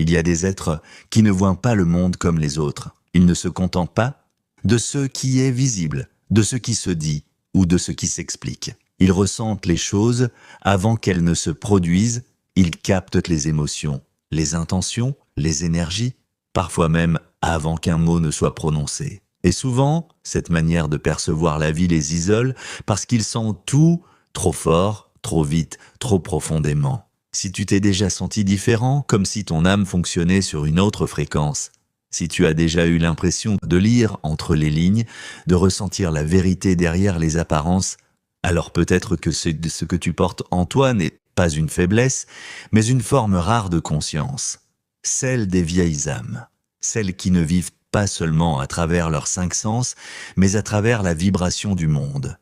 Il y a des êtres qui ne voient pas le monde comme les autres. Ils ne se contentent pas de ce qui est visible, de ce qui se dit ou de ce qui s'explique. Ils ressentent les choses avant qu'elles ne se produisent, ils captent les émotions, les intentions, les énergies, parfois même avant qu'un mot ne soit prononcé. Et souvent, cette manière de percevoir la vie les isole parce qu'ils sentent tout trop fort, trop vite, trop profondément. Si tu t'es déjà senti différent, comme si ton âme fonctionnait sur une autre fréquence, si tu as déjà eu l'impression de lire entre les lignes, de ressentir la vérité derrière les apparences, alors peut-être que ce que tu portes en toi n'est pas une faiblesse, mais une forme rare de conscience, celle des vieilles âmes, celles qui ne vivent pas seulement à travers leurs 5 sens, mais à travers la vibration du monde.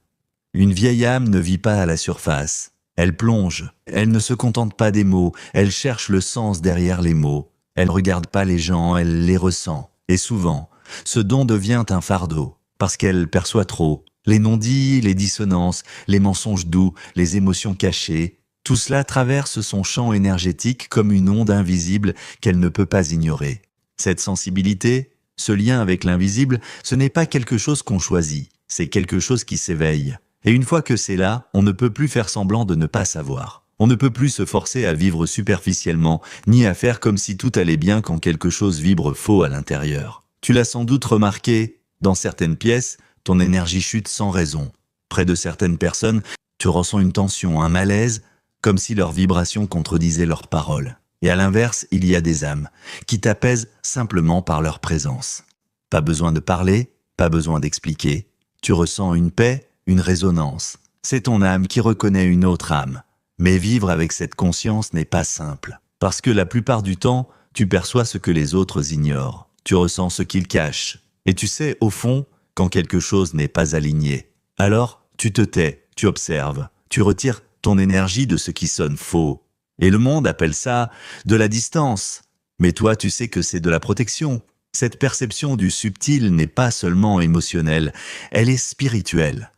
Une vieille âme ne vit pas à la surface, elle plonge, elle ne se contente pas des mots, elle cherche le sens derrière les mots, elle ne regarde pas les gens, elle les ressent. Et souvent, ce don devient un fardeau, parce qu'elle perçoit trop, les non-dits, les dissonances, les mensonges doux, les émotions cachées, tout cela traverse son champ énergétique comme une onde invisible qu'elle ne peut pas ignorer. Cette sensibilité, ce lien avec l'invisible, ce n'est pas quelque chose qu'on choisit, c'est quelque chose qui s'éveille. Et une fois que c'est là, on ne peut plus faire semblant de ne pas savoir. On ne peut plus se forcer à vivre superficiellement, ni à faire comme si tout allait bien quand quelque chose vibre faux à l'intérieur. Tu l'as sans doute remarqué, dans certaines pièces, ton énergie chute sans raison. Près de certaines personnes, tu ressens une tension, un malaise, comme si leurs vibrations contredisaient leurs paroles. Et à l'inverse, il y a des âmes qui t'apaisent simplement par leur présence. Pas besoin de parler, pas besoin d'expliquer. Tu ressens une paix, une résonance. C'est ton âme qui reconnaît une autre âme. Mais vivre avec cette conscience n'est pas simple. Parce que la plupart du temps, tu perçois ce que les autres ignorent. Tu ressens ce qu'ils cachent. Et tu sais, au fond, quand quelque chose n'est pas aligné. Alors, tu te tais, tu observes, tu retires ton énergie de ce qui sonne faux. Et le monde appelle ça de la distance. Mais toi, tu sais que c'est de la protection. Cette perception du subtil n'est pas seulement émotionnelle, elle est spirituelle.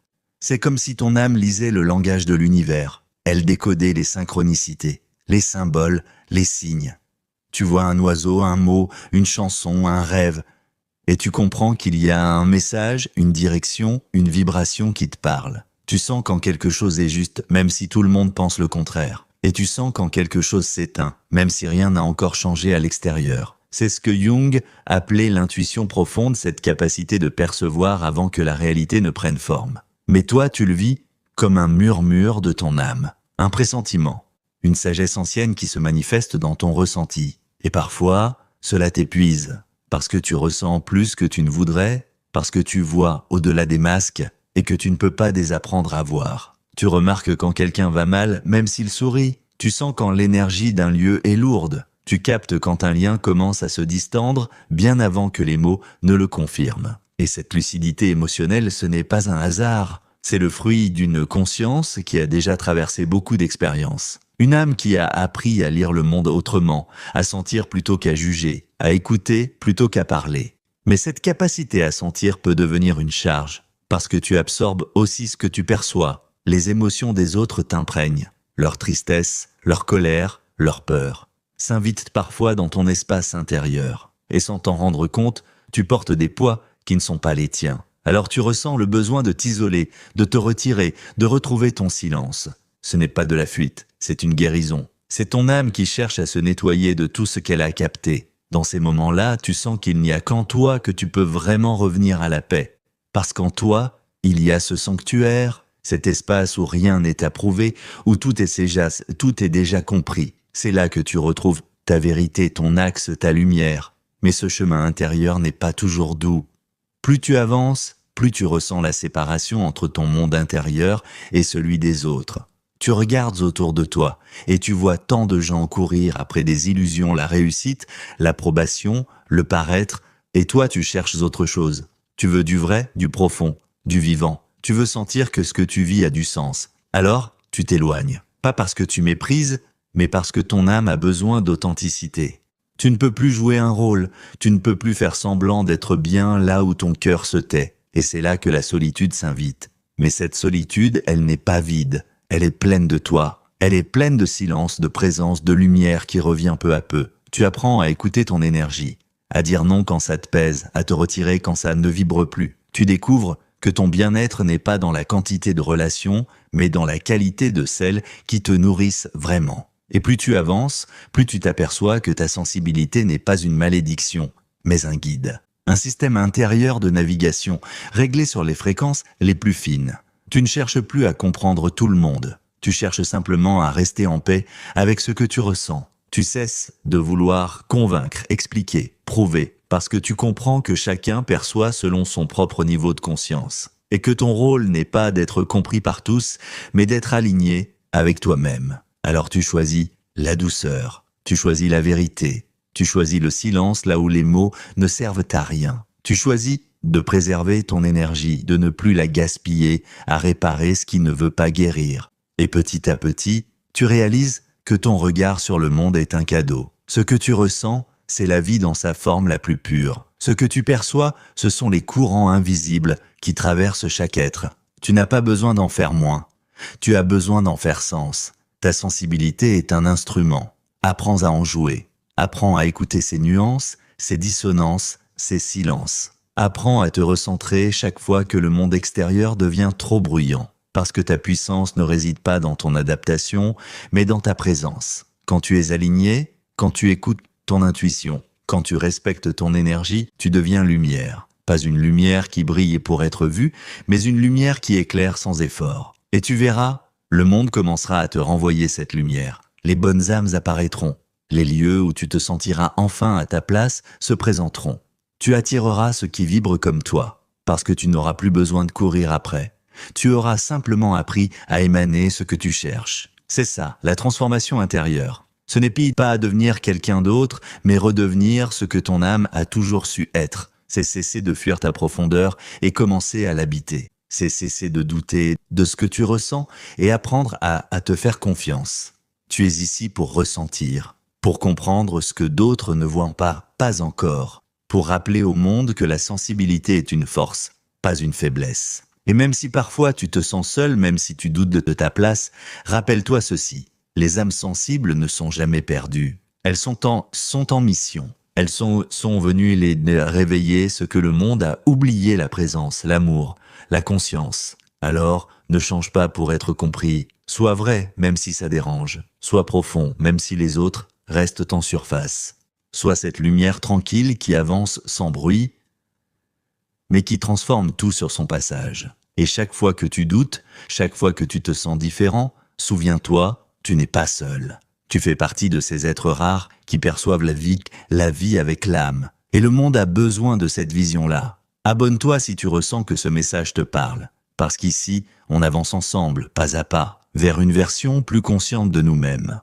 C'est comme si ton âme lisait le langage de l'univers. Elle décodait les synchronicités, les symboles, les signes. Tu vois un oiseau, un mot, une chanson, un rêve. Et tu comprends qu'il y a un message, une direction, une vibration qui te parle. Tu sens quand quelque chose est juste, même si tout le monde pense le contraire. Et tu sens quand quelque chose s'éteint, même si rien n'a encore changé à l'extérieur. C'est ce que Jung appelait l'intuition profonde, cette capacité de percevoir avant que la réalité ne prenne forme. Mais toi, tu le vis comme un murmure de ton âme, un pressentiment, une sagesse ancienne qui se manifeste dans ton ressenti. Et parfois, cela t'épuise, parce que tu ressens plus que tu ne voudrais, parce que tu vois au-delà des masques et que tu ne peux pas désapprendre à voir. Tu remarques quand quelqu'un va mal, même s'il sourit. Tu sens quand l'énergie d'un lieu est lourde. Tu captes quand un lien commence à se distendre, bien avant que les mots ne le confirment. Et cette lucidité émotionnelle, ce n'est pas un hasard. C'est le fruit d'une conscience qui a déjà traversé beaucoup d'expériences. Une âme qui a appris à lire le monde autrement, à sentir plutôt qu'à juger, à écouter plutôt qu'à parler. Mais cette capacité à sentir peut devenir une charge, parce que tu absorbes aussi ce que tu perçois. Les émotions des autres t'imprègnent. Leur tristesse, leur colère, leur peur s'invitent parfois dans ton espace intérieur. Et sans t'en rendre compte, tu portes des poids qui ne sont pas les tiens. Alors tu ressens le besoin de t'isoler, de te retirer, de retrouver ton silence. Ce n'est pas de la fuite, c'est une guérison. C'est ton âme qui cherche à se nettoyer de tout ce qu'elle a capté. Dans ces moments-là, tu sens qu'il n'y a qu'en toi que tu peux vraiment revenir à la paix. Parce qu'en toi, il y a ce sanctuaire, cet espace où rien n'est approuvé, où tout est déjà compris. C'est là que tu retrouves ta vérité, ton axe, ta lumière. Mais ce chemin intérieur n'est pas toujours doux. Plus tu avances, plus tu ressens la séparation entre ton monde intérieur et celui des autres. Tu regardes autour de toi et tu vois tant de gens courir après des illusions, la réussite, l'approbation, le paraître, et toi tu cherches autre chose. Tu veux du vrai, du profond, du vivant. Tu veux sentir que ce que tu vis a du sens. Alors, tu t'éloignes. Pas parce que tu méprises, mais parce que ton âme a besoin d'authenticité. Tu ne peux plus jouer un rôle, tu ne peux plus faire semblant d'être bien là où ton cœur se tait. Et c'est là que la solitude s'invite. Mais cette solitude, elle n'est pas vide, elle est pleine de toi. Elle est pleine de silence, de présence, de lumière qui revient peu à peu. Tu apprends à écouter ton énergie, à dire non quand ça te pèse, à te retirer quand ça ne vibre plus. Tu découvres que ton bien-être n'est pas dans la quantité de relations, mais dans la qualité de celles qui te nourrissent vraiment. Et plus tu avances, plus tu t'aperçois que ta sensibilité n'est pas une malédiction, mais un guide. Un système intérieur de navigation, réglé sur les fréquences les plus fines. Tu ne cherches plus à comprendre tout le monde. Tu cherches simplement à rester en paix avec ce que tu ressens. Tu cesses de vouloir convaincre, expliquer, prouver, parce que tu comprends que chacun perçoit selon son propre niveau de conscience. Et que ton rôle n'est pas d'être compris par tous, mais d'être aligné avec toi-même. Alors tu choisis la douceur, tu choisis la vérité, tu choisis le silence là où les mots ne servent à rien. Tu choisis de préserver ton énergie, de ne plus la gaspiller à réparer ce qui ne veut pas guérir. Et petit à petit, tu réalises que ton regard sur le monde est un cadeau. Ce que tu ressens, c'est la vie dans sa forme la plus pure. Ce que tu perçois, ce sont les courants invisibles qui traversent chaque être. Tu n'as pas besoin d'en faire moins. Tu as besoin d'en faire sens. Ta sensibilité est un instrument. Apprends à en jouer. Apprends à écouter ses nuances, ses dissonances, ses silences. Apprends à te recentrer chaque fois que le monde extérieur devient trop bruyant. Parce que ta puissance ne réside pas dans ton adaptation, mais dans ta présence. Quand tu es aligné, quand tu écoutes ton intuition, quand tu respectes ton énergie, tu deviens lumière. Pas une lumière qui brille pour être vue, mais une lumière qui éclaire sans effort. Et tu verras, le monde commencera à te renvoyer cette lumière. Les bonnes âmes apparaîtront. Les lieux où tu te sentiras enfin à ta place se présenteront. Tu attireras ce qui vibre comme toi, parce que tu n'auras plus besoin de courir après. Tu auras simplement appris à émaner ce que tu cherches. C'est ça, la transformation intérieure. Ce n'est pas devenir quelqu'un d'autre, mais redevenir ce que ton âme a toujours su être. C'est cesser de fuir ta profondeur et commencer à l'habiter. C'est cesser de douter de ce que tu ressens et apprendre à te faire confiance. Tu es ici pour ressentir, pour comprendre ce que d'autres ne voient pas encore, pour rappeler au monde que la sensibilité est une force, pas une faiblesse. Et même si parfois tu te sens seul, même si tu doutes de ta place, rappelle-toi ceci. Les âmes sensibles ne sont jamais perdues. Elles sont en mission. Elles sont venues les réveiller ce que le monde a oublié, la présence, l'amour, la conscience. Alors, ne change pas pour être compris. Sois vrai, même si ça dérange. Sois profond, même si les autres restent en surface. Sois cette lumière tranquille qui avance sans bruit, mais qui transforme tout sur son passage. Et chaque fois que tu doutes, chaque fois que tu te sens différent, souviens-toi, tu n'es pas seul. Tu fais partie de ces êtres rares qui perçoivent la vie avec l'âme. Et le monde a besoin de cette vision-là. Abonne-toi si tu ressens que ce message te parle. Parce qu'ici, on avance ensemble, pas à pas, vers une version plus consciente de nous-mêmes.